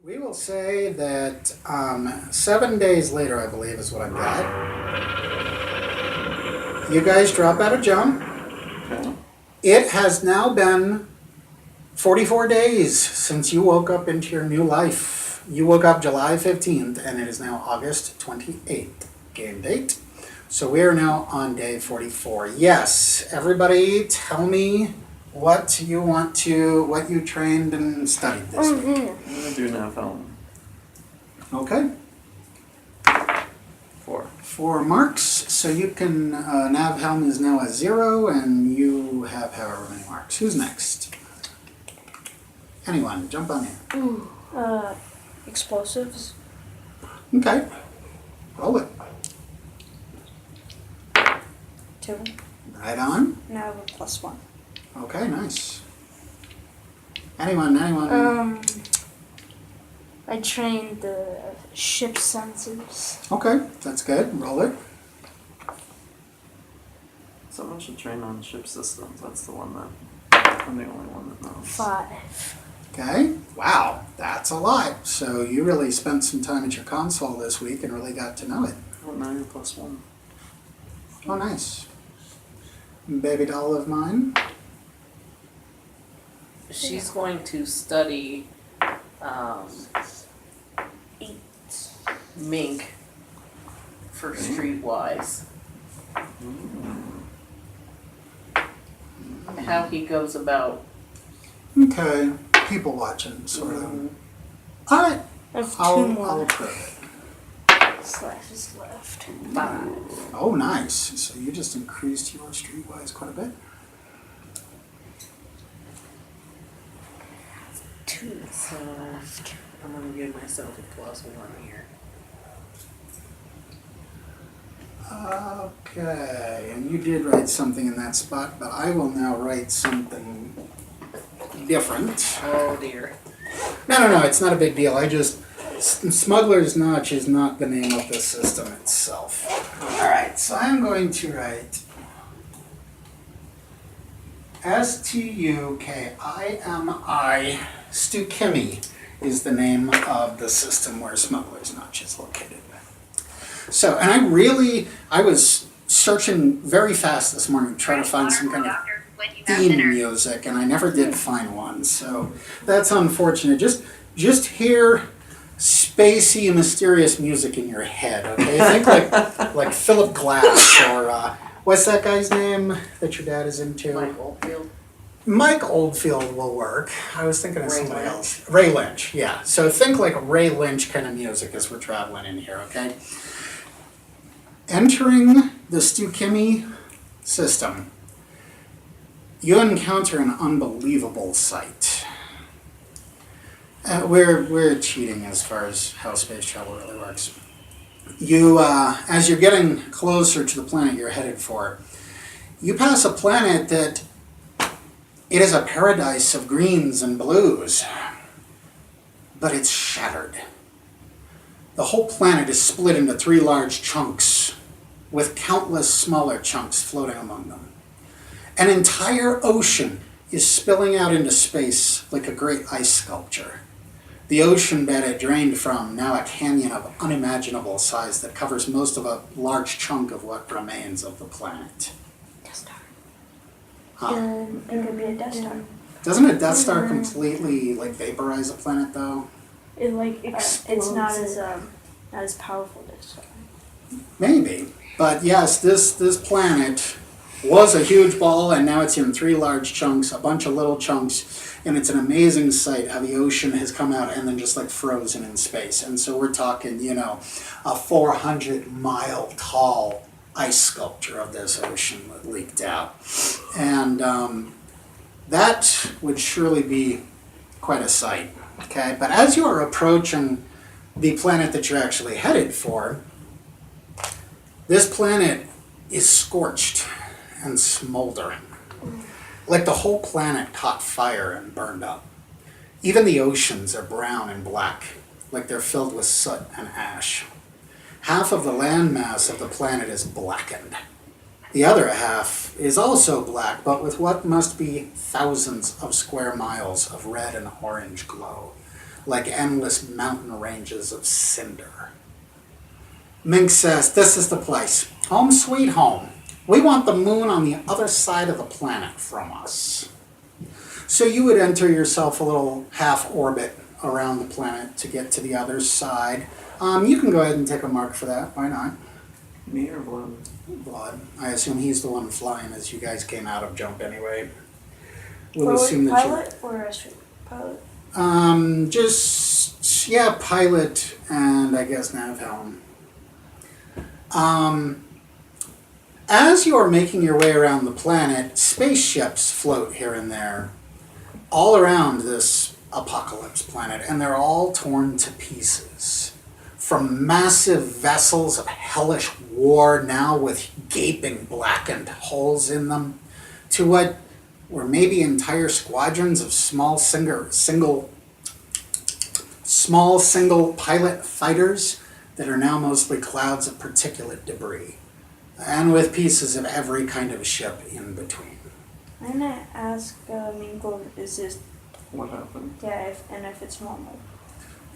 We will say that 7 days later, I believe, is what I've got. You guys drop out of jump. Okay. It has now been 44 days since you woke up into your new life. You woke up July 15th, and it is now August 28th, game date. So we are now on day 44. Yes, everybody tell me what you trained and studied this week. I'm gonna do nav helm. Okay. 4. 4 marks, so you can, nav helm is now at 0, and you have however many marks. Who's next? Anyone, jump on in. Explosives. Okay, roll it. 2. Right on. Now I have a +1. Okay, nice. Anyone? I trained the ship sensors. Okay, that's good. Roll it. Someone should train on ship systems. That's the one that I'm the only one that knows. 5. Okay, wow, that's a lot. So you really spent some time at your console this week and really got to know it. Oh, now you're +1. Oh, nice. Baby doll of mine. She's going to study 8. mink for streetwise. How he goes about. Okay, people watching, sort of. All right, I have 2 I'll more approve it. slashes left. 5. Oh, nice. So you just increased your streetwise quite a bit. 2 So left. I'm going to give myself a +1 here. Okay, and you did write something in that spot, but I will now write something different. Oh dear. No, it's not a big deal. Smuggler's Notch is not the name of the system itself. Alright, so I'm going to write Stukimi is the name of the system where Smuggler's Notch is located. So, and I was searching very fast this morning to try to find some kind of theme music, and I never did find one, so that's unfortunate. Just hear spacey, mysterious music in your head, okay? Think like Philip Glass, or what's that guy's name that your dad is into? Mike Oldfield. Mike Oldfield will work. I was thinking of Ray somebody Lynch. else. Ray Lynch, yeah. So think like Ray Lynch kind of music as we're traveling in here, okay? Entering the Stukimi system, you encounter an unbelievable sight. We're cheating as far as how space travel really works. You, as you're getting closer to the planet you're headed for, you pass a planet that it is a paradise of greens and blues, but it's shattered. The whole planet is split into 3 large chunks, with countless smaller chunks floating among them. An entire ocean is spilling out into space like a great ice sculpture. The ocean bed it drained from, now a canyon of unimaginable size that covers most of a large chunk of what remains of the planet. Death Star. Huh. It could be a Death Star. Doesn't a Death Star completely vaporize a planet though? It it's not as powerful Death Star. Maybe. But yes, this planet was a huge ball, and now it's in 3 large chunks, a bunch of little chunks, and it's an amazing sight how the ocean has come out and then just frozen in space. And so we're talking, a 400-mile tall ice sculpture of this ocean that leaked out. And that would surely be quite a sight, okay? But as you are approaching the planet that you're actually headed for, this planet is scorched and smoldering. Like the whole planet caught fire and burned up. Even the oceans are brown and black, like they're filled with soot and ash. Half of the landmass of the planet is blackened. The other half is also black, but with what must be thousands of square miles of red and orange glow. like endless mountain ranges of cinder. Mink says, this is the place. Home sweet home. We want the moon on the other side of the planet from us. So you would enter yourself a little half orbit around the planet to get to the other side. You can go ahead and take a mark for that. Why not? Me or Blood? Blood. I assume he's the one flying as you guys came out of jump anyway. We'll Forward assume that pilot or astro pilot? pilot and I guess nav helm. As you are making your way around the planet, spaceships float here and there, all around this apocalypse planet, and they're all torn to pieces. From massive vessels of hellish war, now with gaping blackened holes in them, to what were maybe entire squadrons of small single pilot fighters that are now mostly clouds of particulate debris, and with pieces of every kind of ship in between. I'm gonna ask Mingle, is this, What happened? if it's normal.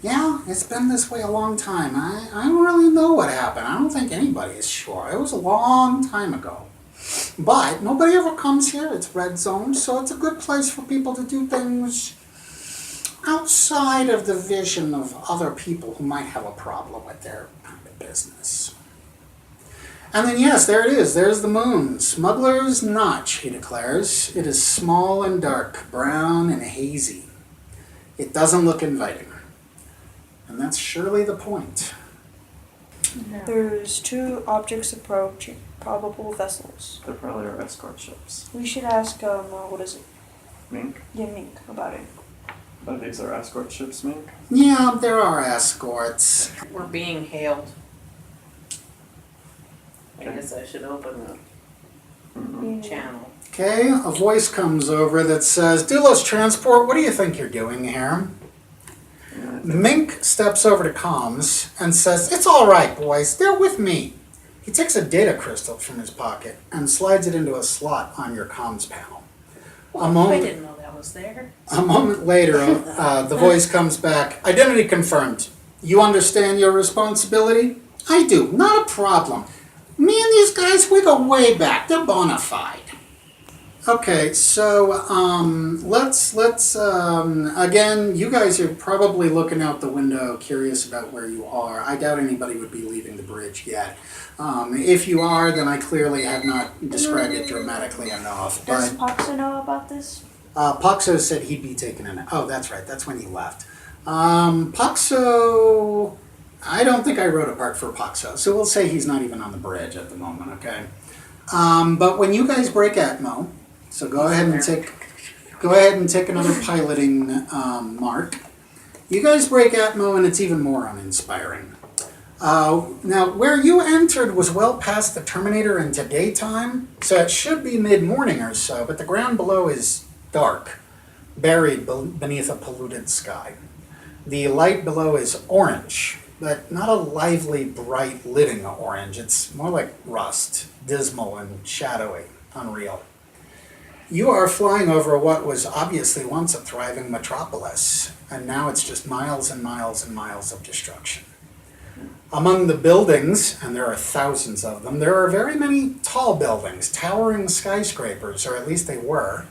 Yeah, it's been this way a long time. I don't really know what happened. I don't think anybody is sure. It was a long time ago. But nobody ever comes here. It's red zone, so it's a good place for people to do things outside of the vision of other people who might have a problem with their business. And then yes, there it is. There's the moon. Smuggler's Notch, he declares. It is small and dark, brown and hazy. It doesn't look inviting. And that's surely the point. There's 2 objects approaching, probable vessels. They're probably our escort ships. We should ask, what is it? Mink? Yeah, Mink, about it. Are these our escort ships, Mink? Yeah, there are escorts. We're being hailed. I Okay. guess I should open Mm-hmm. the channel. Okay, a voice comes over that says, Doulos Transport, what do you think you're doing here? Yeah, Mink steps over to comms and says, it's all right, boys, they're with me. He takes a data crystal from his pocket and slides it into a slot on your comms panel. Well, I moment- didn't know that was there. A moment later, the voice comes back, identity confirmed. You understand your responsibility? I do, not a problem. Me and these guys, we go way back. They're bona fide. Okay, so let's again, you guys are probably looking out the window, curious about where you are. I doubt anybody would be leaving the bridge yet. If you are, then I clearly have not described it dramatically enough. Does But Poxa know about this? Paxo said he'd be taking an. Oh, that's right. That's when he left. Paxo. I don't think I wrote a part for Paxo, so we'll say he's not even on the bridge at the moment. Okay. But when you guys break Atmo, so go ahead and take another piloting mark. You guys break Atmo, and it's even more uninspiring. Now, where you entered was well past the Terminator into daytime, so it should be mid-morning or so, but the ground below is dark, buried beneath a polluted sky. The light below is orange, but not a lively, bright, living orange. It's more like rust, dismal and shadowy, unreal. You are flying over what was obviously once a thriving metropolis, and now it's just miles and miles and miles of destruction. Among the buildings, and there are thousands of them, there are very many tall buildings, towering skyscrapers, or at least they were.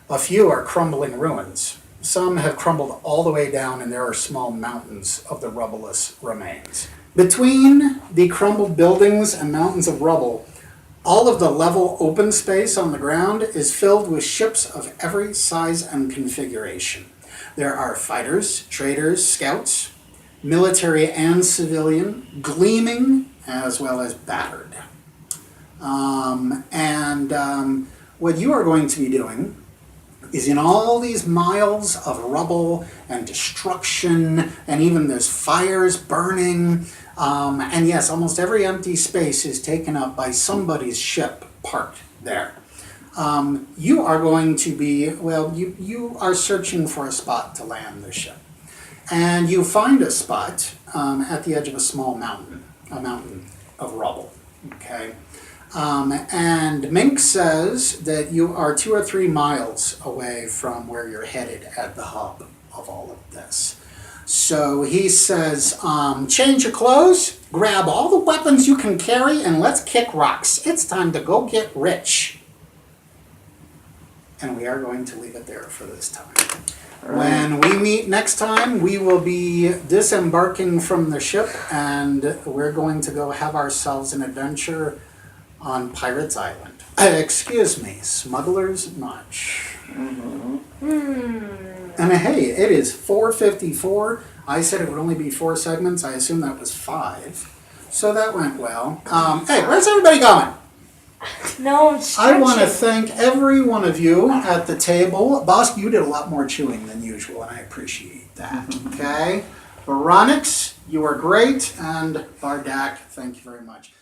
A few are crumbling ruins. Some have crumbled all the way down, and there are small mountains of the rubbleless remains. Between the crumbled buildings and mountains of rubble, all of the level open space on the ground is filled with ships of every size and configuration. There are fighters, traders, scouts, military and civilian, gleaming as well as battered. What you are going to be doing is in all these miles of rubble and destruction, and even there's fires burning, and yes, almost every empty space is taken up by somebody's ship parked there. You are going to be, you are searching for a spot to land the ship. And you find a spot at the edge of a small mountain, a mountain of rubble, okay? And Mink says that you are 2 or 3 miles away from where you're headed at the hub of all of this. So he says, change your clothes, grab all the weapons you can carry, and let's kick rocks. It's time to go get rich. And we are going to leave it there for this time. When we meet next time, we will be disembarking from the ship, and we're going to go have ourselves an adventure on Pirates Island. Excuse me, Smuggler's Notch. And hey, it is 4:54. I said it would only be 4 segments. I assume that was 5. So that went well. Hey, where's everybody going? No, I'm I stretching. want to thank every one of you at the table. Boss, you did a lot more chewing than usual, and I appreciate that. Okay? Veronix, you are great. And Bardak, thank you very much.